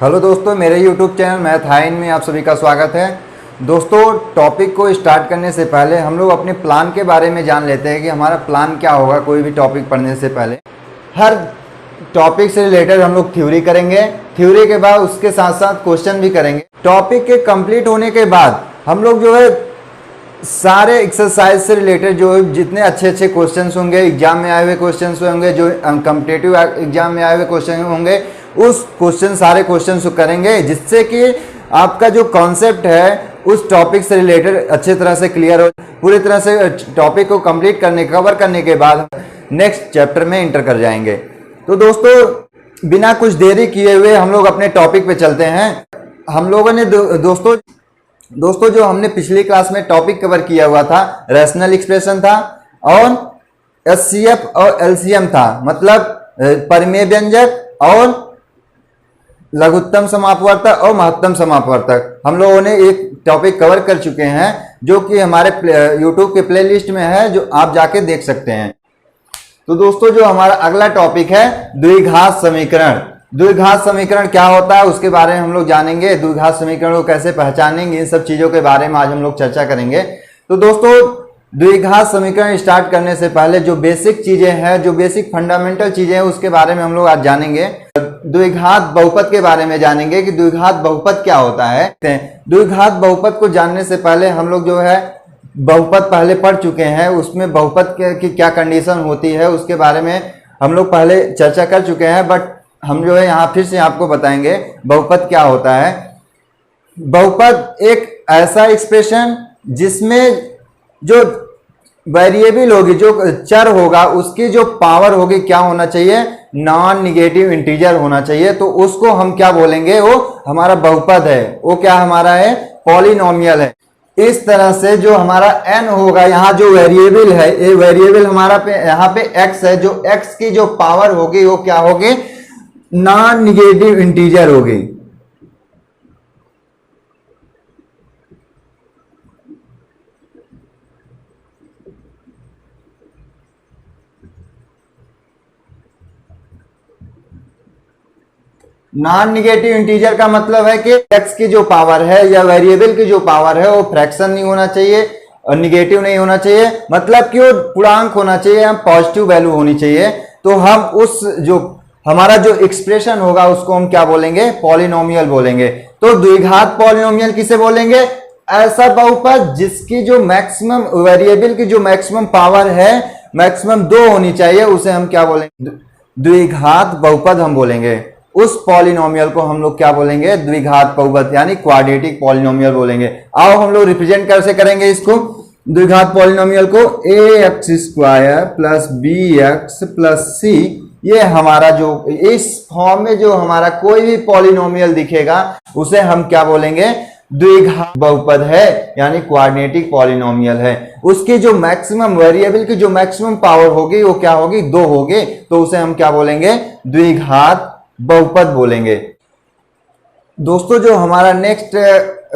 Hello दोस्तों, मेरे YouTube channel math हाइन में आप सभी का स्वागत है। दोस्तों, टॉपिक को स्टार्ट करने से पहले हम लोग अपने प्लान के बारे में जान लेते हैं कि हमारा प्लान क्या होगा। कोई भी टॉपिक पढ़ने से पहले हर टॉपिक से रिलेटेड हम लोग थ्योरी करेंगे। थ्योरी के बाद उसके साथ साथ क्वेश्चन भी करेंगे। टॉपिक के कंप्लीट होने के बाद हम लोग जो है सारे एक्सरसाइज से रिलेटेड जो जितने अच्छे अच्छे क्वेश्चंस होंगे, एग्जाम में आए हुए क्वेश्चंस होंगे, जो कॉम्पिटिटिव एग्जाम में आए हुए क्वेश्चन होंगे, उस सारे क्वेश्चन को करेंगे, जिससे कि आपका जो कॉन्सेप्ट है उस टॉपिक से रिलेटेड अच्छे तरह से क्लियर हो। पूरी तरह से टॉपिक को कंप्लीट कवर करने के बाद नेक्स्ट चैप्टर में इंटर कर जाएंगे। तो दोस्तों, बिना कुछ देरी किए हुए हम लोग अपने टॉपिक पे चलते हैं। हम लोगों ने दोस्तों जो हमने पिछली क्लास में टॉपिक कवर किया हुआ था, रैशनल एक्सप्रेशन था और एचसीएफ और एलसीएम था, मतलब परिमेय व्यंजक और लघुत्तम समापवर्तक और महत्तम समापवर्तक। हम लोगों ने एक टॉपिक कवर कर चुके हैं जो कि हमारे YouTube के प्लेलिस्ट में है, जो आप जाके देख सकते हैं। तो दोस्तों, जो हमारा अगला टॉपिक है द्विघात समीकरण। द्विघात समीकरण क्या होता है उसके बारे में हम लोग जानेंगे। द्विघात समीकरण को कैसे पहचानेंगे, इन सब चीजों के बारे में आज हम लोग चर्चा करेंगे। तो दोस्तों, द्विघात समीकरण स्टार्ट करने से पहले जो बेसिक चीजें हैं, जो बेसिक फंडामेंटल चीजें हैं, उसके बारे में हम लोग आज जानेंगे। द्विघात बहुपद के बारे में जानेंगे कि द्विघात बहुपद क्या होता है। द्विघात बहुपद को जानने से पहले हम लोग जो है बहुपद पहले पढ़ चुके हैं, उसमें बहुपद की क्या कंडीशन होती है उसके बारे में हम लोग पहले चर्चा कर चुके हैं। बट हम जो है यहाँ फिर से आपको बताएंगे बहुपद क्या होता है। बहुपद एक ऐसा एक्सप्रेशन जिसमें जो वेरिएबल होगी, जो चर होगा, उसकी जो पावर होगी क्या होना चाहिए, नॉन निगेटिव इंटीजर होना चाहिए। तो उसको हम क्या बोलेंगे, वो हमारा बहुपद है। वो क्या हमारा है, पॉलिनोमियल है। इस तरह से जो हमारा n होगा, यहाँ जो वेरिएबल है, ये वेरिएबल हमारा यहाँ पे x है, जो x की जो पावर होगी वो क्या होगी, नॉन निगेटिव इंटीजर होगी। नॉन निगेटिव इंटीजर का मतलब है कि x की जो पावर है या वेरिएबल की जो पावर है वो फ्रैक्शन नहीं होना चाहिए और निगेटिव नहीं होना चाहिए, मतलब कि वो पूर्णांक होना चाहिए, पॉजिटिव वैल्यू होनी चाहिए। तो हम उस जो हमारा जो एक्सप्रेशन होगा उसको हम क्या बोलेंगे, पॉलिनोमियल बोलेंगे। तो द्विघात पॉलिनोमियल किसे बोलेंगे, ऐसा बहुपद जिसकी जो मैक्सिमम वेरिएबल की जो मैक्सिमम पावर है, मैक्सिमम 2 होनी चाहिए, उसे हम क्या बोलेंगे, द्विघात बहुपद हम बोलेंगे। उस पॉलिनोमियल को हम लोग क्या बोलेंगे, द्विघात बहुपद, यानी क्वाड्रेटिक पॉलिनोमियल बोलेंगे। आओ हम लोग रिप्रेजेंट कैसे करेंगे इसको, द्विघात पॉलिनोमियल को। ax square plus bx plus c, ये हमारा जो इस फॉर्म में जो हमारा कोई भी पॉलिनोमियल दिखेगा उसे हम क्या बोलेंगे, द्विघात बहुपद है, यानी क्वाड्रेटिक पॉलिनोमियल है। उसकी जो मैक्सिमम वेरिएबल की जो मैक्सिमम पावर होगी वो क्या होगी, 2 होगी, तो उसे हम क्या बोलेंगे, द्विघात बहुपद बोलेंगे। दोस्तों, जो हमारा नेक्स्ट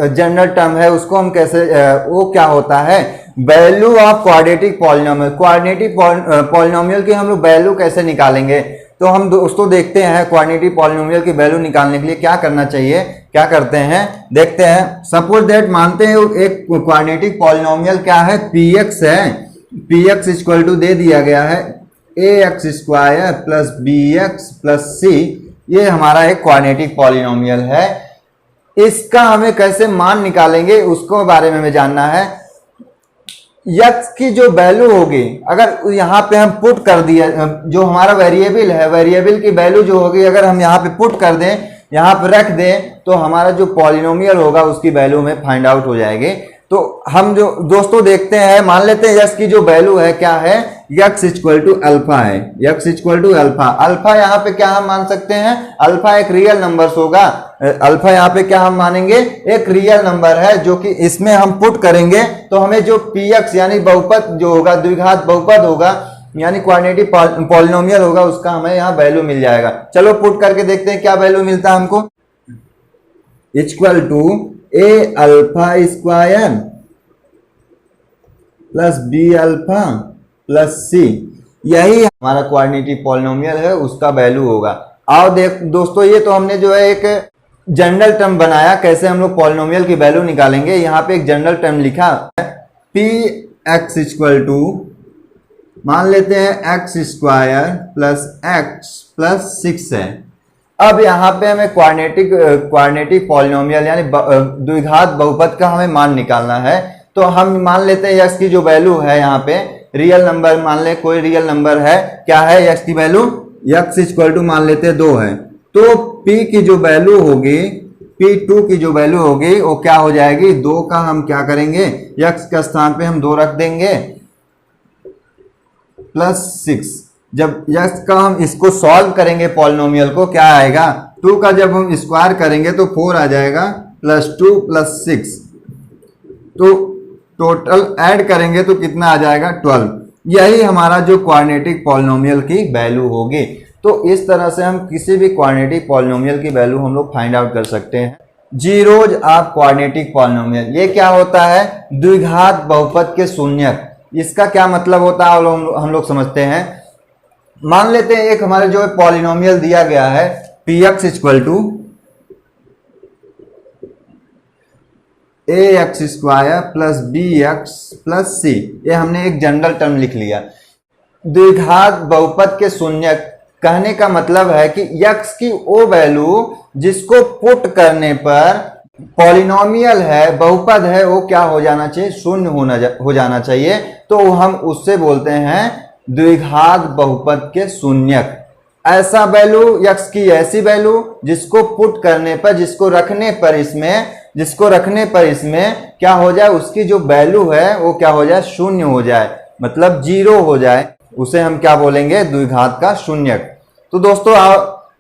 जनरल टर्म है उसको हम कैसे वो क्या होता है, value of quadratic polynomial. Quadratic polynomial की हम लोग वैल्यू कैसे निकालेंगे, तो हम दोस्तों देखते हैं क्वाड्रेटिक पॉलिनोमियल की वैल्यू निकालने के लिए क्या करना चाहिए। क्या करते हैं, देखते हैं। सपोज दैट मानते हैं एक क्वाड्रेटिक पॉलिनोमियल क्या है, px है। px इक्वल टू दे दिया गया है ax square plus bx plus c, ये हमारा एक क्वाड्रेटिक पॉलिनोमियल है। इसका हमें कैसे मान निकालेंगे उसको बारे में हमें जानना है। x की जो वैल्यू होगी, अगर यहाँ पे हम पुट कर दिया, जो हमारा वेरिएबल है, वेरिएबल की वैल्यू जो होगी अगर हम यहाँ पे पुट कर दें, यहाँ पे रख दें, तो हमारा जो पॉलिनोमियल होगा उसकी वैल्यू में फाइंड आउट हो जाएगी। तो हम जो दोस्तों देखते हैं, मान लेते हैं x की जो वैल्यू है क्या है, x इक्वल टू अल्फा है। x equal to alpha, alpha यहाँ पे क्या हम मान सकते हैं, अल्फा एक रियल नंबर होगा। अल्फा यहाँ पे क्या हम मानेंगे, एक रियल नंबर है, जो कि इसमें हम पुट करेंगे तो हमें जो px यानी बहुपद जो होगा, द्विघात बहुपद होगा, यानी क्वाड्रेटिक पॉलिनोमियल होगा, उसका हमें यहाँ वैल्यू मिल जाएगा। चलो पुट करके देखते हैं क्या वैल्यू मिलता है हमको। Equal to a alpha square plus b alpha plus c, यही हमारा क्वाड्रेटिक पॉलिनोमियल है, उसका वैल्यू होगा। आओ देख दोस्तों, ये तो हमने जो है एक जनरल टर्म बनाया कैसे हम लोग पॉलिनोमियल की वैल्यू निकालेंगे। यहाँ पे एक जनरल टर्म लिखा है पी एक्स इक्वल टू, मान लेते हैं x square plus x plus 6 है। अब यहाँ पे हमें क्वाड्रेटिक पॉलिनोमियल यानी द्विघात बहुपद का हमें मान निकालना है। तो हम मान लेते हैं एक्स की जो वैल्यू है यहाँ पे रियल नंबर, मान ले कोई रियल नंबर है, क्या है एक्स की वैल्यू, एक्स इक्वल टू मान लेते हैं 2 है। तो p की जो वैल्यू होगी, p2 की जो वैल्यू होगी वो क्या हो जाएगी, 2 का हम क्या करेंगे x के स्थान पे हम 2 रख देंगे प्लस 6। जब x का हम इसको सॉल्व करेंगे पॉलिनोमियल को, क्या आएगा 2 का जब हम स्क्वायर करेंगे तो 4 आ जाएगा प्लस 2 प्लस 6। तो टोटल ऐड करेंगे तो कितना आ जाएगा 12। यही हमारा जो क्वाड्रेटिक पॉलिनोमियल की वैल्यू होगी। तो इस तरह से हम किसी भी क्वाड्रेटिक पॉलिनोमियल की वैल्यू हम लोग फाइंड आउट कर सकते हैं। जीरोज ऑफ क्वाड्रेटिक पॉलिनोमियल, ये क्या होता है, द्विघात बहुपद के शून्यक। इसका क्या मतलब होता है हम लोग समझते हैं। मान लेते हैं एक हमारे जो पॉलिनोमियल दिया गया है p x equal to a x square plus b x plus c, ये हमने एक जनरल टर्म लिख लिया। द्विघात बहुपद के शून्यक कहने का मतलब है कि x की वो वैल्यू जिसको पुट करने पर पॉलिनोमियल है, बहुपद है, वो क्या हो जाना चाहिए, शून्य हो जाना चाहिए। तो हम उससे बोलते हैं द्विघात बहुपद के शून्यक। ऐसा वैल्यू x की ऐसी वैल्यू जिसको पुट करने पर, जिसको रखने पर इसमें क्या हो जाए, उसकी जो वैल्यू है वो क्या हो जाए, शून्य हो जाए, मतलब 0 हो जाए, उसे हम क्या बोलेंगे, द्विघात का शून्यक। तो दोस्तों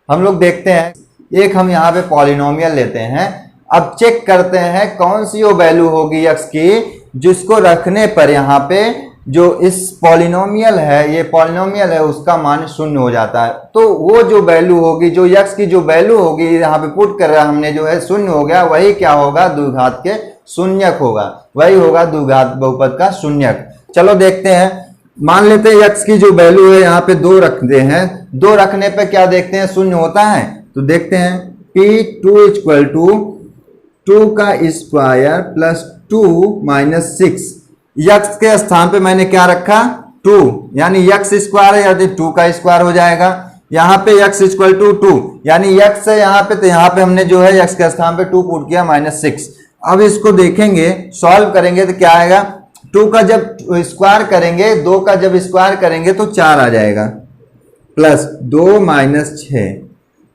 हम लोग देखते हैं, एक हम यहाँ पे पॉलिनोमियल लेते हैं। अब चेक करते हैं कौन सी वो वैल्यू होगी x की जिसको रखने पर यहाँ पे जो इस पॉलिनोमियल है, ये पॉलिनोमियल है, उसका मान शून्य हो जाता है। तो वो जो वैल्यू होगी, जो x की जो वैल्यू होगी यहाँ पे पुट कर रहा हमने जो है शून्य हो गया, वही क्या होगा, द्विघात के शून्यक होगा, वही होगा द्विघात बहुपद का शून्यक। चलो देखते हैं, मान लेते हैं x की जो वैल्यू है यहाँ पे 2 रखते हैं। 2 रखने पे क्या देखते हैं, शून्य होता है। तो देखते हैं p2 इक्वल टू 2 का स्क्वायर प्लस 2 माइनस 6। x के स्थान पे मैंने क्या रखा, 2, यानी x स्क्वायर है, यानी 2 का स्क्वायर हो जाएगा। यहाँ पे x इक्वल टू 2, यानी x है यहाँ पे, तो यहाँ पे हमने जो है x के स्थान पे 2 पुट किया माइनस 6। अब इसको देखेंगे, सॉल्व करेंगे तो क्या आएगा, 2 का जब स्क्वायर करेंगे, 2 का जब स्क्वायर करेंगे तो 4 आ जाएगा, प्लस 2 माइनस 6,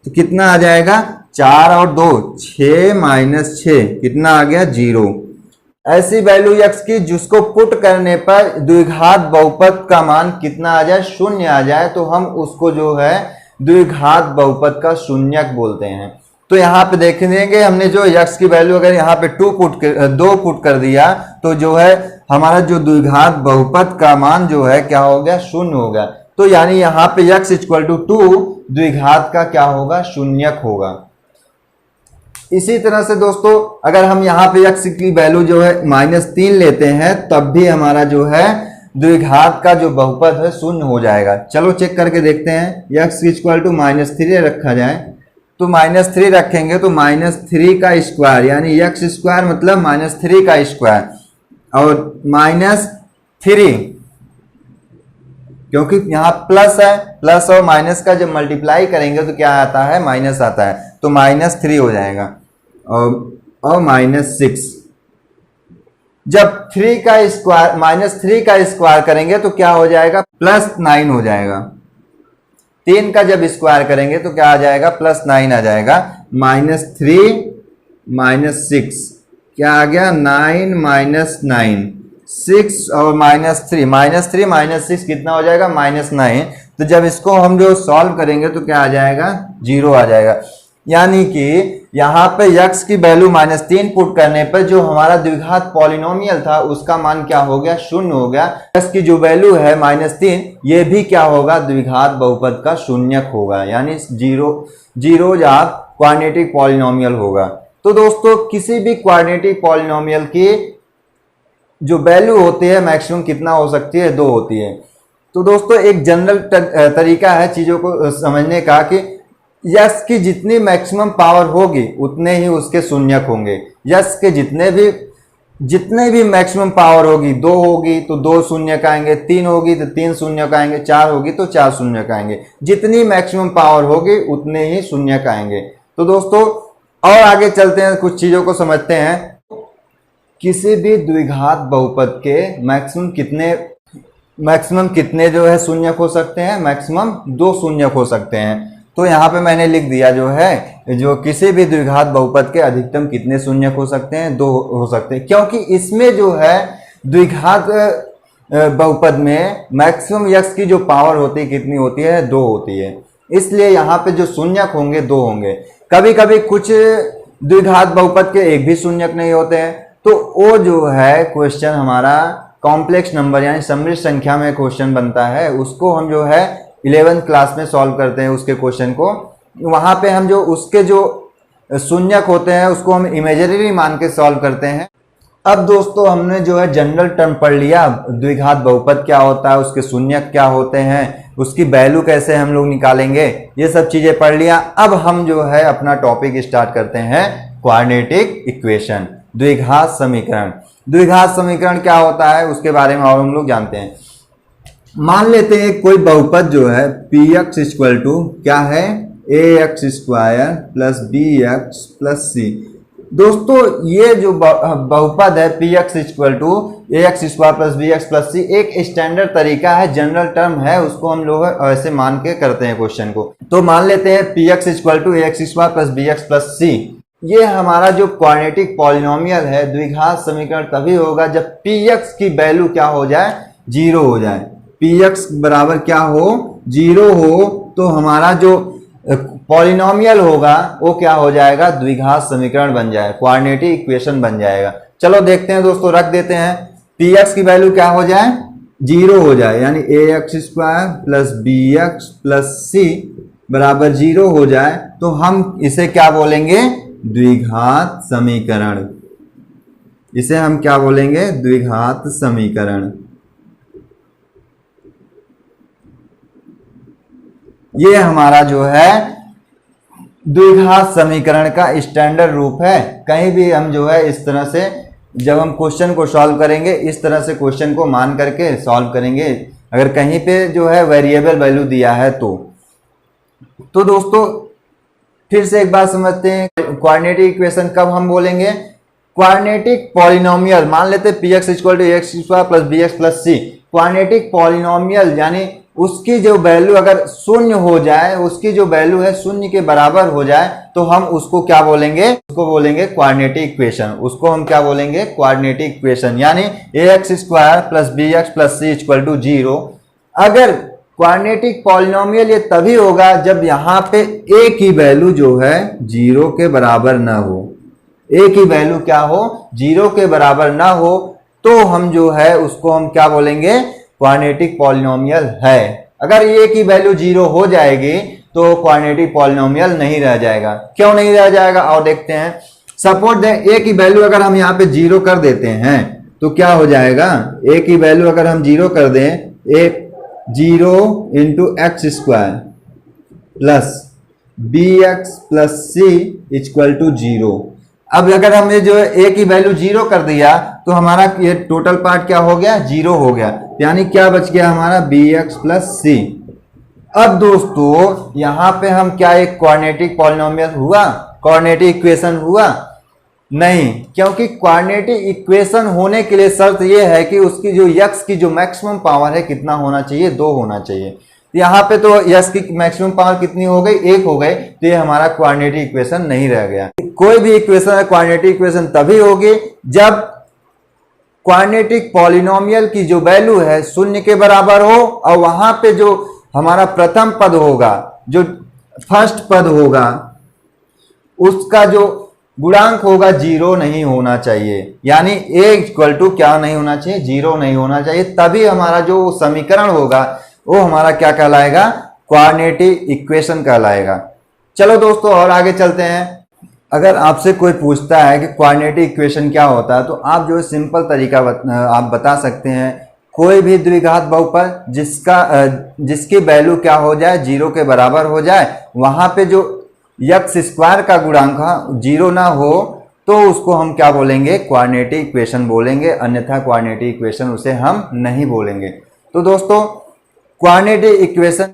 तो कितना आ जाएगा, 4 और 2 6 माइनस 6 कितना आ गया, 0। ऐसी वैल्यू x की जिसको पुट करने पर द्विघात बहुपद का मान कितना आ जाए, शून्य आ जाए, तो हम उसको जो है द्विघात बहुपद का शून्यक बोलते हैं। तो यहाँ पे देखेंगे हमने जो x की वैल्यू अगर यहाँ पे 2 पुट कर दिया तो जो है हमारा जो द्विघात बहुपद का मान जो है क्या हो गया, शून्य हो गया। तो यानी यहाँ पे x इक्वल टू 2 द्विघात का क्या होगा, शून्यक होगा। इसी तरह से दोस्तों अगर हम यहाँ पे x की वैल्यू जो है -3 लेते हैं, तब भी हमारा जो है द्विघात का जो बहुपद है शून्य हो जाएगा। चलो चेक करके देखते हैं, x इक्वल टू -3 रखा जाए तो -3 रखेंगे तो -3 का स्क्वायर, यानी x स्क्वायर मतलब -3 का स्क्वायर, और -3 क्योंकि यहाँ प्लस है, प्लस और माइनस का जब मल्टीप्लाई करेंगे तो क्या आता है, माइनस आता है, तो -3 हो जाएगा, और -6। जब 3 का स्क्वायर -3 का स्क्वायर करेंगे तो क्या हो जाएगा, +9 हो जाएगा। 3 का जब स्क्वायर करेंगे तो क्या आ जाएगा, +9 आ जाएगा। -3 -6 क्या आ गया, 9 -9 6 और -3 -6 कितना हो जाएगा, -9। तो जब इसको हम जो सॉल्व करेंगे तो क्या आ जाएगा, 0 आ जाएगा। यानी कि यहाँ पे x की वैल्यू -3 पुट करने पर जो हमारा द्विघात पॉलिनोमियल था उसका मान क्या हो गया, शून्य हो गया। x की जो वैल्यू है -3, ये भी क्या होगा, द्विघात बहुपद का शून्यक होगा, यानी जीरोज ऑफ क्वाड्रेटिक पॉलिनोमियल होगा। तो दोस्तों किसी भी क्वाड्रेटिक पॉलिनोमियल की जो वैल्यू होती है मैक्सिमम कितना हो सकती है, 2 होती है। तो दोस्तों एक जनरल तरीका है चीजों को समझने का कि यस की जितनी मैक्सिमम पावर होगी उतने ही उसके शून्यक होंगे। यस के जितने भी मैक्सिमम पावर होगी, 2 होगी तो 2 शून्यक आएंगे, 3 होगी तो 3 शून्यक आएंगे, 4 होगी तो 4 शून्यक आएंगे। जितनी मैक्सिमम पावर होगी उतने ही शून्यक आएंगे। तो दोस्तों और आगे चलते हैं, कुछ चीजों को समझते हैं। किसी भी द्विघात बहुपद के मैक्सिमम कितने जो है शून्यक हो सकते हैं? मैक्सिमम 2 शून्यक हो सकते हैं। तो यहाँ पे मैंने लिख दिया जो है, जो किसी भी द्विघात बहुपद के अधिकतम कितने शून्यक हो सकते हैं? 2 हो सकते हैं, क्योंकि इसमें जो है द्विघात बहुपद में मैक्सिमम यक्स की जो पावर होती है कितनी होती है? 2 होती है। इसलिए यहाँ पे जो शून्यक होंगे 2 होंगे। कभी कभी कुछ द्विघात बहुपद के एक भी शून्यक नहीं होते हैं, तो वो जो है क्वेश्चन हमारा कॉम्प्लेक्स नंबर यानी समृद्ध संख्या में क्वेश्चन बनता है, उसको हम जो है 11th क्लास में सॉल्व करते हैं उसके क्वेश्चन को। वहां पे हम जो उसके जो शून्यक होते हैं उसको हम इमेजिनरी मान के सॉल्व करते हैं। अब दोस्तों हमने जो है जनरल टर्म पढ़ लिया, द्विघात बहुपद क्या होता है, उसके शून्यक क्या होते हैं, उसकी वैल्यू कैसे हम लोग निकालेंगे, ये सब चीजें पढ़ लिया। अब हम जो है अपना टॉपिक स्टार्ट करते हैं, क्वाड्रेटिक इक्वेशन, द्विघात समीकरण। द्विघात समीकरण क्या होता है उसके बारे में और हम लोग जानते हैं। मान लेते हैं कोई बहुपद जो है पी एक्स इक्वल टू क्या है? A x square plus b x plus c. दोस्तों ये जो बहुपद है p x equal to a x square plus b x plus c, एक स्टैंडर्ड तरीका है, जनरल टर्म है, उसको हम लोग ऐसे मान के करते हैं क्वेश्चन को। तो मान लेते हैं p x equal to a x square plus b x plus c, ये हमारा जो क्वाड्रेटिक पॉलिनोमियल है। द्विघात समीकरण तभी होगा जब पी एक्स की वैल्यू क्या हो जाए? 0 हो जाए। पी एक्स बराबर क्या हो? 0 हो, तो हमारा जो पॉलिनोमियल होगा वो क्या हो जाएगा? द्विघात समीकरण बन जाएगा, क्वाड्रेटिक इक्वेशन बन जाएगा। चलो देखते हैं दोस्तों, रख देते हैं पी एक्स की वैल्यू क्या हो जाए? 0 हो जाए, यानी a x square plus b x plus c बराबर 0 हो जाए, तो हम इसे क्या बोलेंगे? द्विघात समीकरण। इसे हम क्या बोलेंगे? द्विघात समीकरण। ये हमारा जो है द्विघात समीकरण का स्टैंडर्ड रूप है। कहीं भी हम जो है इस तरह से जब हम क्वेश्चन को सॉल्व करेंगे, इस तरह से क्वेश्चन को मान करके सॉल्व करेंगे, अगर कहीं पे जो है वेरिएबल वैल्यू दिया है तो दोस्तों फिर से एक बात समझते हैं, क्वाड्रेटिक इक्वेशन कब हम बोलेंगे? क्वाड्रेटिक पॉलिनोमियल, मान लेते हैं p x equal to x square plus b x plus c, quadratic polynomial यानी उसकी जो वैल्यू अगर 0 हो जाए, उसकी जो वैल्यू है 0 के बराबर हो जाए, तो हम उसको क्या बोलेंगे? उसको बोलेंगे क्वाड्रेटिक इक्वेशन। उसको हम क्या बोलेंगे? क्वाड्रेटिक इक्वेशन, यानी a x square plus b x plus c equal to 0। अगर क्वाड्रेटिक पॉलिनोमियल ये तभी होगा जब यहाँ पे ए की वैल्यू जो है 0 के बराबर ना हो। ए की वैल्यू क्या हो? 0 के बराबर ना हो, तो हम जो है उसको हम क्या बोलेंगे? क्वाड्रेटिक पॉलिनोमियल है। अगर ए की वैल्यू 0 हो जाएगी तो क्वाड्रेटिक पॉलिनोमियल नहीं रह जाएगा। क्यों नहीं रह जाएगा? और देखते हैं। सपोज दें ए की वैल्यू अगर हम यहाँ पे 0 कर देते हैं तो क्या हो जाएगा? ए की वैल्यू अगर हम 0 कर दें, a 0 into x square plus b x plus c equal to 0। अब अगर हमने जो है ए की वैल्यू 0 कर दिया तो हमारा ये टोटल पार्ट क्या हो गया? 0 हो गया, यानी क्या बच गया हमारा? बी एक्स प्लस सी। अब दोस्तों यहां पे हम क्या एक क्वाड्रेटिक पॉलिनोमियल हुआ? क्वाड्रेटिक इक्वेशन हुआ? नहीं, क्योंकि क्वाड्रेटिक इक्वेशन होने के लिए शर्त यह है कि उसकी जो यक्स की जो मैक्सिमम पावर है कितना होना चाहिए? 2 होना चाहिए। यहाँ पे तो यक्स की मैक्सिमम पावर कितनी हो गई? 1 हो गई, तो ये हमारा क्वाड्रेटिक इक्वेशन नहीं रह गया। कोई भी इक्वेशन क्वाड्रेटिक इक्वेशन तभी होगी जब क्वाड्रेटिक पॉलिनोमियल की जो वैल्यू है 0 के बराबर हो, और वहां पे जो हमारा प्रथम पद होगा, जो फर्स्ट पद होगा, उसका जो गुणांक होगा 0 नहीं होना चाहिए। यानी ए इक्वल टू क्या नहीं होना चाहिए? 0 नहीं होना चाहिए। तभी हमारा जो समीकरण होगा वो हमारा क्या कहलाएगा? क्वाड्रेटिक इक्वेशन कहलाएगा। चलो दोस्तों और आगे चलते हैं। अगर आपसे कोई पूछता है कि क्वाड्रेटिक इक्वेशन क्या होता है, तो आप जो सिंपल तरीका आप बता सकते हैं कोई भी द्विघात बहुपद जिसकी वैल्यू क्या हो जाए, 0 के बराबर हो जाए, वहां पे जो x स्क्वायर का गुणांक 0 ना हो तो उसको हम क्या बोलेंगे, क्वाड्रेटिक इक्वेशन बोलेंगे, अन्यथा क्वाड्रेटिक इक्वेशन उसे हम नहीं बोलेंगे। तो दोस्तों क्वाड्रेटिक इक्वेशन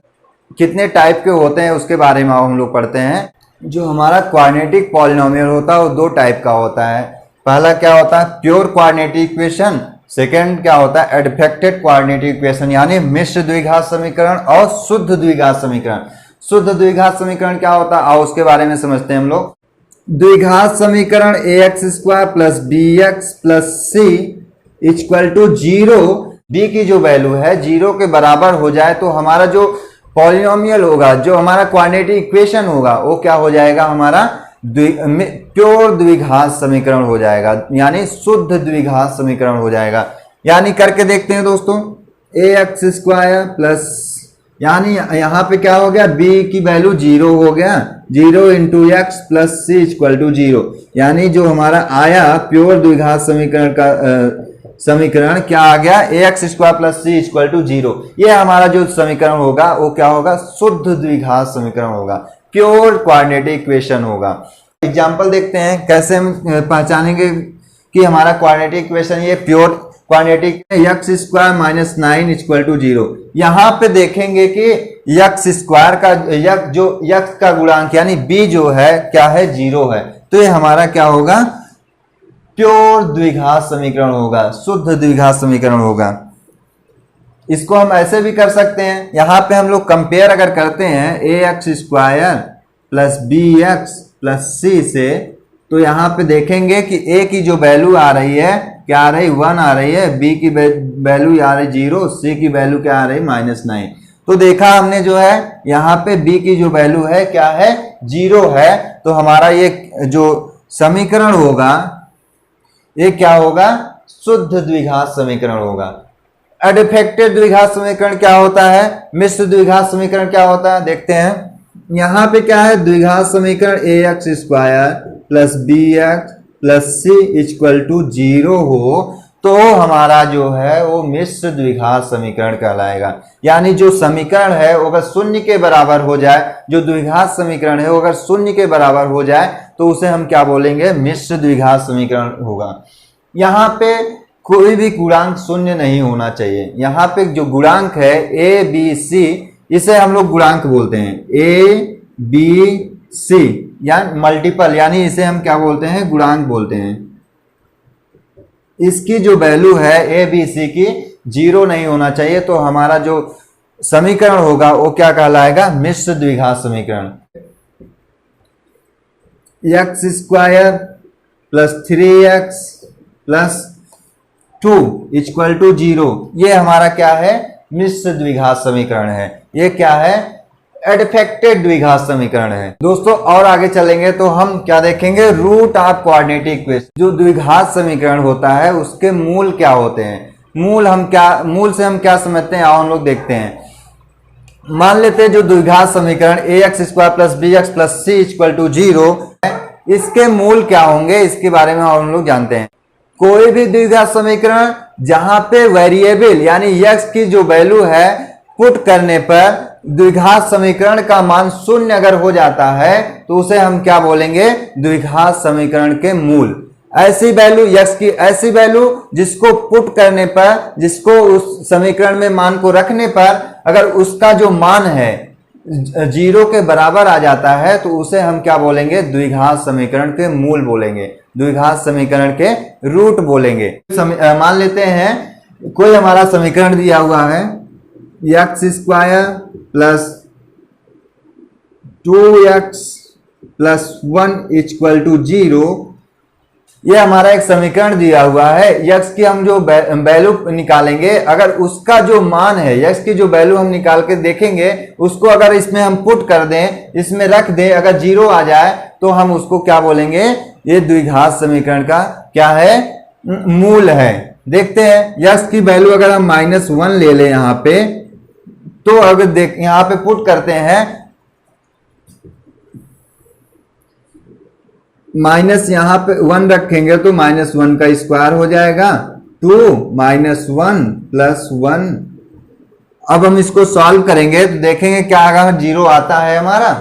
कितने टाइप के होते हैं उसके बारे में हम लोग पढ़ते हैं। जो हमारा क्वाड्रेटिक पॉलिनोमियल होता है वो दो टाइप का होता है। पहला क्या होता है, प्योर क्वाड्रेटिक इक्वेशन। सेकंड क्या होता है, एडफेक्टेड क्वाड्रेटिक इक्वेशन, यानी मिश्र द्विघात समीकरण और शुद्ध द्विघात समीकरण। शुद्ध द्विघात समीकरण क्या होता है, आओ उसके बारे में समझते हैं हम लोग। द्विघात समीकरण ax square plus bx plus c equal to 0, b की जो वैल्यू है 0 के बराबर हो जाए तो हमारा जो पॉलिनोमियल होगा, जो हमारा क्वाड्रेटिक इक्वेशन होगा, वो क्या हो जाएगा, हमारा प्योर द्विघात समीकरण हो जाएगा, यानी शुद्ध द्विघात समीकरण हो जाएगा। यानी करके देखते हैं दोस्तों, ax स्क्वायर प्लस, यानी यहाँ पे क्या हो गया, b की वैल्यू 0 हो गया, 0 into x plus c equal to 0, यानी जो हमारा आया प्योर द्विघात समीकरण का समीकरण क्या आ गया, ax square plus c equal to 0। ये हमारा जो समीकरण होगा वो क्या होगा, शुद्ध द्विघात समीकरण होगा, प्योर क्वाड्रेटिक इक्वेशन होगा। एग्जाम्पल देखते हैं कैसे हम पहचानेंगे कि हमारा क्वाड्रेटिक इक्वेशन ये pure quadratic. X square minus 9 equal to 0, यहाँ पे देखेंगे कि एक्स स्क्वायर का एक्स का गुणांक यानी b जो है क्या है, 0 है, तो ये हमारा क्या होगा, प्योर द्विघात समीकरण होगा, शुद्ध द्विघात समीकरण होगा। इसको हम ऐसे भी कर सकते हैं, यहाँ पे हम लोग कंपेयर अगर करते हैं ax square plus bx plus c से, तो यहाँ पे देखेंगे कि a की जो वैल्यू आ रही है क्या आ रही, 1 आ रही है, b की वैल्यू आ रही 0, c की वैल्यू क्या आ रही, -9। तो देखा हमने जो है यहाँ पे b की जो वैल्यू है क्या है, 0 है, तो हमारा ये जो समीकरण होगा ये क्या होगा, शुद्ध द्विघात समीकरण होगा। एडफेक्टेड द्विघात समीकरण क्या होता है, मिश्र द्विघात समीकरण क्या होता है, देखते हैं। यहाँ पे क्या है, द्विघात समीकरण ax square plus bx plus c equal to 0 हो तो हमारा जो है वो मिश्र द्विघात समीकरण कहलाएगा। यानी जो समीकरण है वो अगर शून्य के बराबर हो जाए, जो द्विघात समीकरण है वो अगर शून्य के बराबर हो जाए तो उसे हम क्या बोलेंगे, मिश्र द्विघात समीकरण होगा। यहाँ पे कोई भी गुणांक शून्य नहीं होना चाहिए। यहाँ पे जो गुणांक है a b c, इसे हम लोग गुणांक बोलते हैं, a b c या मल्टीपल, यानी इसे हम क्या बोलते हैं, गुणांक बोलते हैं। इसकी जो वैल्यू है a b c की 0 नहीं होना चाहिए, तो हमारा जो समीकरण होगा वो क्या कहलाएगा, मिश्र द्विघात समीकरण। X square plus 3x plus 2 equal to 0, ये हमारा क्या है, मिश्र द्विघात समीकरण है। ये क्या है, एडफेक्टेड द्विघात समीकरण है। दोस्तों और आगे चलेंगे तो हम क्या देखेंगे, रूट ऑफ क्वाड्रेटिक इक्वेशन। जो द्विघात समीकरण होता है उसके मूल क्या होते हैं, मूल से हम क्या समझते हैं, आओ हम लोग देखते हैं। मान लेते हैं जो द्विघात समीकरण ax square plus bx plus c equal to 0 है, इसके मूल क्या होंगे, इसके बारे में हम लोग जानते हैं। कोई भी द्विघात समीकरण जहां पे वेरिएबल यानी x की जो वैल्यू है पुट करने पर द्विघात समीकरण का मान शून्य अगर हो जाता है तो उसे हम क्या बोलेंगे, द्विघात समीकरण के मूल। ऐसी वैल्यू x की ऐसी वैल्यू जिसको पुट करने पर, जिसको उस समीकरण में मान को रखने पर अगर उसका जो मान है 0 के बराबर आ जाता है तो उसे हम क्या बोलेंगे, द्विघात समीकरण के मूल बोलेंगे, द्विघात समीकरण के रूट बोलेंगे। मान लेते हैं कोई हमारा समीकरण दिया हुआ है, x square plus 2x plus 1 equal to 0, ये हमारा एक समीकरण दिया हुआ है। x की हम जो वैल्यू निकालेंगे, अगर उसका जो मान है, x की जो वैल्यू हम निकाल के देखेंगे, उसको अगर इसमें हम पुट कर दें, इसमें रख दें, अगर 0 आ जाए तो हम उसको क्या बोलेंगे, ये द्विघात समीकरण का क्या है, मूल है। देखते हैं x की वैल्यू अगर हम -1 ले लें यहाँ पे, तो अगर यहाँ पे पुट करते हैं, माइनस यहाँ पे 1 रखेंगे तो -1 का स्क्वायर हो जाएगा 2 माइनस 1 प्लस 1। अब हम इसको सॉल्व करेंगे तो देखेंगे क्या आएगा, 0 आता है हमारा।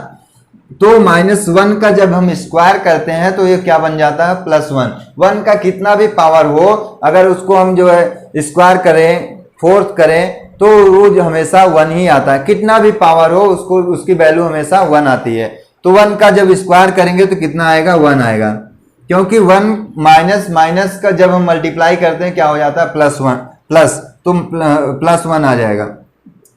तो -1 का जब हम स्क्वायर करते हैं तो ये क्या बन जाता है, +1। 1 का कितना भी पावर हो, अगर उसको हम जो है स्क्वायर करें, फोर्थ करें, तो वो जो हमेशा 1 ही आता है। कितना भी पावर हो उसको, उसकी वैल्यू हमेशा 1 आती है। तो 1 का जब स्क्वायर करेंगे तो कितना आएगा, 1 आएगा, क्योंकि 1 माइनस का जब हम मल्टीप्लाई करते हैं क्या हो जाता है, +1 प्लस, तो +1 आ जाएगा।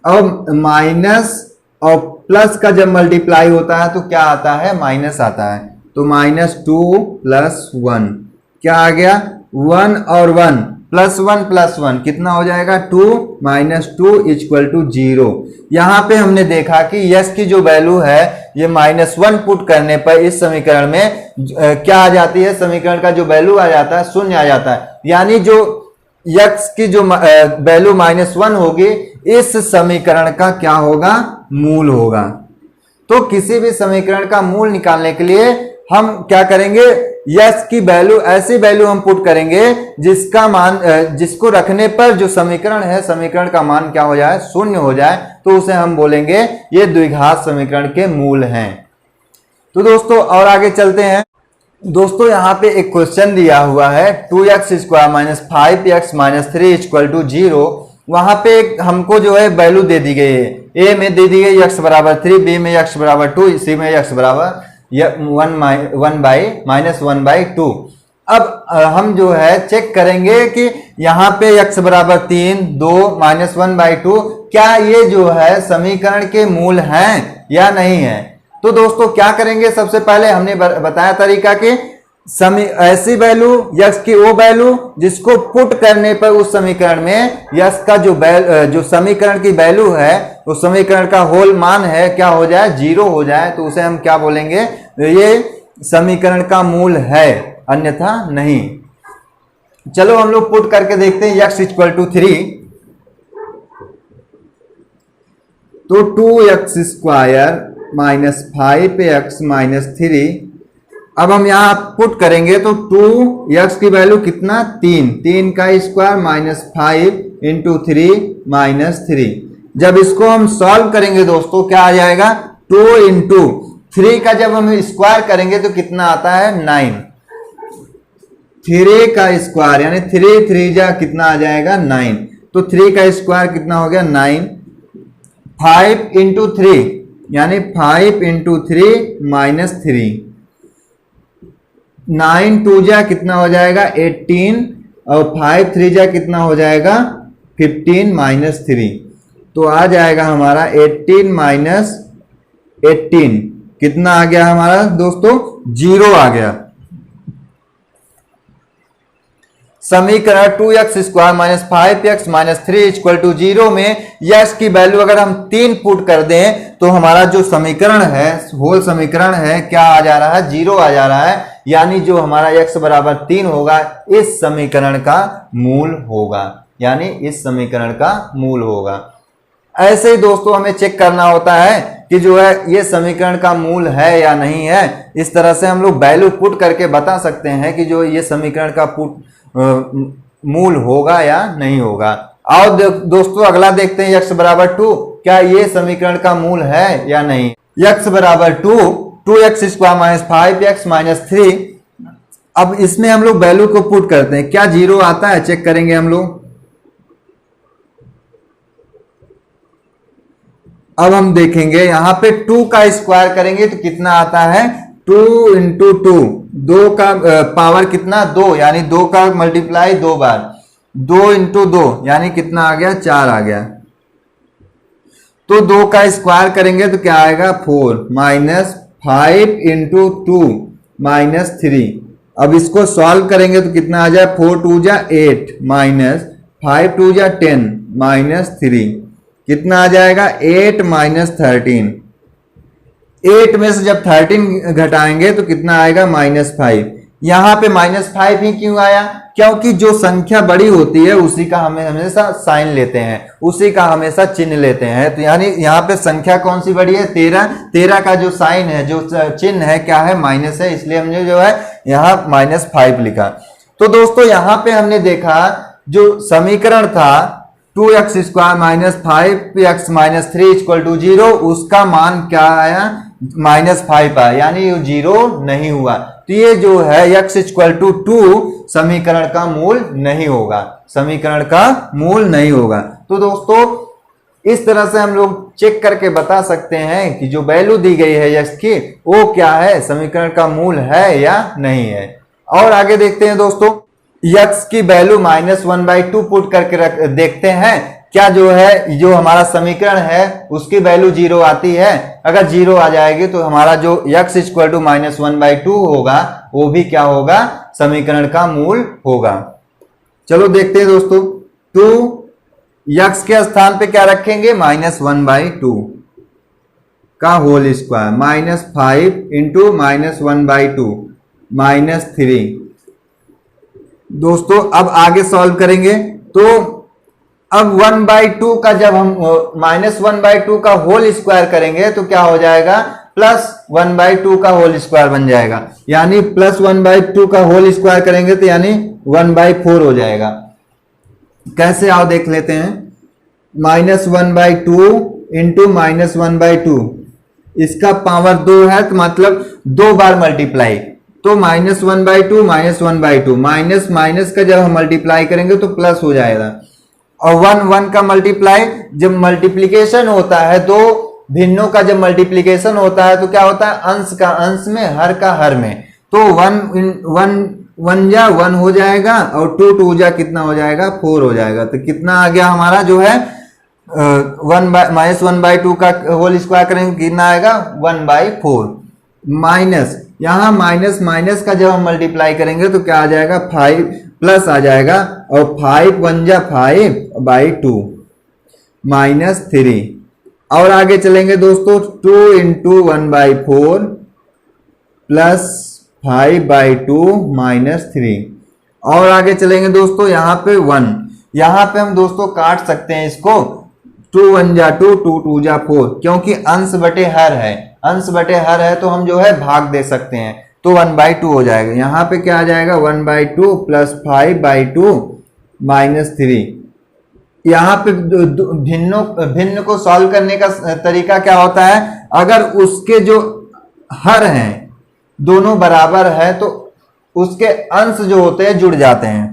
अब माइनस और प्लस का जब मल्टीप्लाई होता है तो क्या आता है, माइनस आता है। तो -2 + 1 क्या आ गया, 1 और 1 +1 कितना हो जाएगा, 2 - 2 = 0। यहाँ पे हमने देखा कि यस की जो वैल्यू है ये -1 पुट करने पर इस समीकरण में क्या आ जाती है, समीकरण का जो वैल्यू आ जाता है 0 आ जाता है। यानी जो यक्स की जो वैल्यू -1 होगी इस समीकरण का क्या होगा, मूल होगा। तो किसी भी समीकरण का मूल निकालने के लिए हम क्या करेंगे, यस की वैल्यू, ऐसी वैल्यू हम पुट करेंगे जिसका मान, जिसको रखने पर जो समीकरण है, समीकरण का मान क्या हो जाए, 0 हो जाए, तो उसे हम बोलेंगे ये द्विघात समीकरण के मूल हैं। तो दोस्तों और आगे चलते हैं। दोस्तों यहाँ पे एक क्वेश्चन दिया हुआ है 2x² - 5x - 3 = 0। वहां पे हमको जो है वैल्यू दे दी गई है, ए में दे दी गई x = 3, बी में x = 2, सी में x = 1/-2। अब हम जो है चेक करेंगे कि यहाँ पे x = 3, 2 - 1/2 क्या ये जो है समीकरण के मूल हैं या नहीं है। तो दोस्तों क्या करेंगे, सबसे पहले हमने बताया तरीका कि ऐसी वैल्यू, यक्स की वो वैल्यू जिसको पुट करने पर उस समीकरण में यक्स का जो समीकरण की वैल्यू है, उस समीकरण का होल मान है क्या हो जाए, 0 हो जाए, तो उसे हम क्या बोलेंगे, ये समीकरण का मूल है, अन्यथा नहीं। चलो हम लोग पुट करके देखते हैं। यक्स = 3, तो 2x² - 5x - 3। अब हम यहां पुट करेंगे तो 2x की वैल्यू कितना, 3 का स्क्वायर -5 × 3 - 3। जब इसको हम सॉल्व करेंगे दोस्तों क्या आ जाएगा, 2 × 3 का जब हम स्क्वायर करेंगे तो कितना आता है, 9। 3 का स्क्वायर यानी 3 3 जा कितना आ जाएगा, 9। तो 3 का स्क्वायर कितना हो गया, 9। 5 × 3 यानी 5 × 3 - 3। 9 2 जा कितना हो जाएगा, 18, और 5 3 जा कितना हो जाएगा, 15 - 3। तो आ जाएगा हमारा 18 - 18 कितना आ गया हमारा दोस्तों, 0 आ गया। समीकरण 2x² - 5x - 3 = 0 में यक्स की वैल्यू अगर हम 3 पुट कर दें तो हमारा जो समीकरण है, होल समीकरण है, क्या आ जा रहा है, 0 आ जा रहा है। यानी जो हमारा x = 3 होगा इस समीकरण का मूल होगा, यानी इस समीकरण का मूल होगा। ऐसे ही दोस्तों हमें चेक करना होता है कि जो है ये समीकरण का मूल है या नहीं है। इस तरह से हम लोग वैल्यू पुट करके बता सकते हैं कि जो ये समीकरण का मूल होगा या नहीं होगा। आओ दोस्तों अगला देखते हैं, x = 2 क्या ये समीकरण का मूल है या नहीं। x = 2, 2x² - 5x - 3। अब इसमें हम लोग वैल्यू को पुट करते हैं, क्या 0 आता है, चेक करेंगे हम लोग। अब हम देखेंगे यहां पे 2 का स्क्वायर करेंगे तो कितना आता है, 2 × 2, 2 का पावर कितना, 2, यानी 2 का मल्टीप्लाई 2 बार, 2 × 2 यानी कितना आ गया, 4 आ गया। तो 2 का स्क्वायर करेंगे तो क्या आएगा, 4 -5 × 2 - 3। अब इसको सॉल्व करेंगे तो कितना आ जाए, 4 2 जा 8 -5 2 जा 10 -3 कितना आ जाएगा, 8 - 13। 8 में से जब 13 घटाएंगे तो कितना आएगा, -5। यहां पे -5 ही क्यों आया, क्योंकि जो संख्या बड़ी होती है उसी का हमें हमेशा साइन लेते हैं, उसी का हमेशा चिन्ह लेते हैं। तो यानी यहाँ पे संख्या कौन सी बड़ी है, 13। 13 का जो साइन है, जो चिन्ह है क्या है, माइनस है, इसलिए हमने जो है यहाँ -5 लिखा। तो दोस्तों यहाँ पे हमने देखा जो समीकरण था 2x square minus 5x minus 3 equal to 0, उसका मान क्या आया, -5 आया, यानी ये 0 नहीं हुआ। तो ये जो है x इक्वल टू 2 समीकरण का मूल नहीं होगा, समीकरण का मूल नहीं होगा। तो दोस्तों इस तरह से हम लोग चेक करके बता सकते हैं कि जो वैल्यू दी गई है x की वो क्या है, समीकरण का मूल है या नहीं है। और आगे देखते हैं दोस्तों, x की वैल्यू -1/2 पुट करके देखते हैं क्या जो है, जो हमारा समीकरण है उसकी वैल्यू 0 आती है। अगर 0 आ जाएगी तो हमारा जो x इक्वल टू -1/2 होगा वो भी क्या होगा, समीकरण का मूल होगा। चलो देखते हैं दोस्तों, 2x के स्थान पे क्या रखेंगे, -1/2 का होल स्क्वायर, -5 इंटू -1/2 -3। दोस्तों अब आगे सॉल्व करेंगे तो अब 1/2 का जब हम -1/2 का होल स्क्वायर करेंगे तो क्या हो जाएगा, +1/2 का होल स्क्वायर बन जाएगा, यानी +1/2 का होल स्क्वायर करेंगे तो यानी 1/4 हो जाएगा। कैसे आओ देख लेते हैं, -1/2 इंटू -1/2, इसका पावर 2 है तो मतलब 2 बार मल्टीप्लाई, तो -1/2 -1/2 माइनस माइनस का जब हम मल्टीप्लाई करेंगे तो प्लस हो जाएगा। और 1 का मल्टीप्लाई, जब मल्टीप्लीकेशन होता है दो भिन्नों का, जब मल्टीप्लीकेशन होता है तो क्या होता है, अंश का अंश में, हर का हर में, तो 1 जा 1 हो जाएगा और 2 जा कितना हो जाएगा, 4 हो जाएगा। तो कितना आ गया हमारा जो है -1/2 का होल स्क्वायर करेंगे कितना आएगा, 1/4 माइनस, यहाँ माइनस माइनस का जब हम मल्टीप्लाई करेंगे तो क्या आ जाएगा, 5 प्लस आ जाएगा, और 5 1 जा 5/2 -3। और आगे चलेंगे दोस्तों, 2 इंटू 1/4 प्लस 5/2 -3। और आगे चलेंगे दोस्तों, यहाँ पे 1, यहाँ पे हम दोस्तों काट सकते हैं इसको, 2 1 जा 2, 2 2 जा 4, क्योंकि अंश बटे हर है, अंश बटे हर है तो हम जो है भाग दे सकते हैं, तो 1/2 हो जाएगा। यहाँ पे क्या आ जाएगा, 1/2 प्लस 5/2 -3। यहाँ पे भिन्न को सॉल्व करने का तरीका क्या होता है, अगर उसके जो हर हैं दोनों बराबर है तो उसके अंश जो होते हैं जुड़ जाते हैं।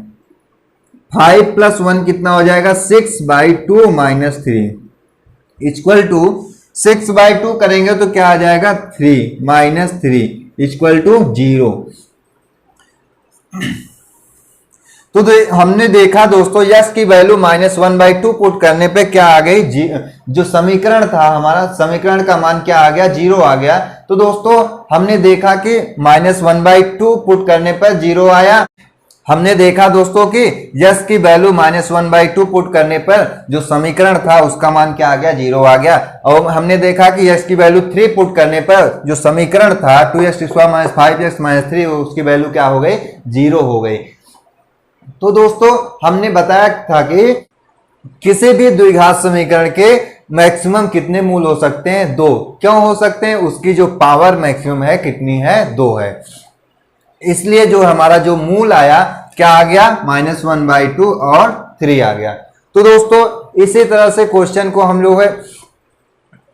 5 + 1 कितना हो जाएगा, 6/2 -3 इक्वल टू 6/2 करेंगे तो क्या आ जाएगा, 3 -3 इक्वल टू 0। तो हमने देखा दोस्तों, यस की वैल्यू -1/2 पुट करने पे क्या आ गई, जो समीकरण था हमारा, समीकरण का मान क्या आ गया, 0 आ गया। तो दोस्तों हमने देखा कि -1/2 पुट करने पर 0 आया। हमने देखा दोस्तों कि यस की वैल्यू -1/2 पुट करने पर जो समीकरण था उसका मान क्या आ गया, 0 आ गया। और हमने देखा कि यस की वैल्यू 3 पुट करने पर जो समीकरण था 2x² - 5x - 3 उसकी वैल्यू क्या हो गई, 0 हो गई। तो दोस्तों हमने बताया था कि किसी भी द्विघात समीकरण के मैक्सिमम कितने मूल हो सकते हैं, 2। क्यों हो सकते हैं, उसकी जो पावर मैक्सिमम है कितनी है, 2 है। इसलिए जो हमारा जो मूल आया क्या आ गया, -1/2 और 3 आ गया। तो दोस्तों इसी तरह से क्वेश्चन को हम लोग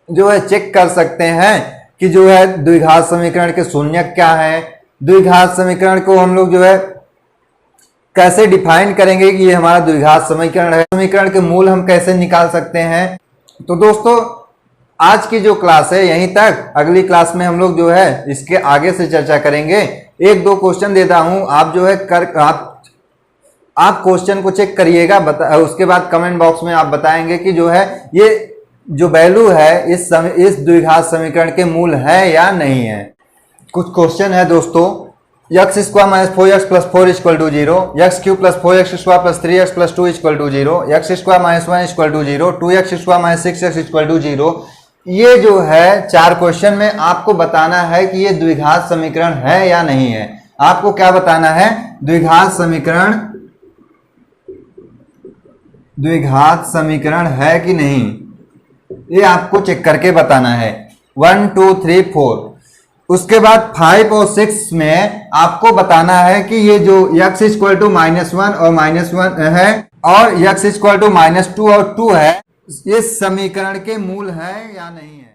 जो है चेक कर सकते हैं कि जो है द्विघात समीकरण के शून्यक क्या है, द्विघात समीकरण को हम लोग जो है कैसे डिफाइन करेंगे कि ये हमारा द्विघात समीकरण है, समीकरण के मूल हम कैसे निकाल सकते हैं। तो दोस्तों आज की जो क्लास है यहीं तक, अगली क्लास में हम लोग जो है इसके आगे से चर्चा करेंगे। 1-2 क्वेश्चन देता हूं, आप जो है आप क्वेश्चन को चेक करिएगा, उसके बाद कमेंट बॉक्स में आप बताएंगे कि जो है ये जो वैल्यू है इस द्विघात समीकरण के मूल है या नहीं है। कुछ क्वेश्चन है दोस्तों, x² - 4x + 4 = 0, x³ + 4x² + 3x + 2 = 0, x² - 1 = 0, 2x² - 6x = 0। ये जो है 4 क्वेश्चन में आपको बताना है कि ये द्विघात समीकरण है या नहीं है। आपको क्या बताना है, द्विघात समीकरण है कि नहीं, ये आपको चेक करके बताना है। 1 2 3 4 उसके बाद 5 और 6 में आपको बताना है कि ये जो x इक्वल टू -1 और -1 है और x इक्वल टू -2 और 2 है, ये समीकरण के मूल है या नहीं है।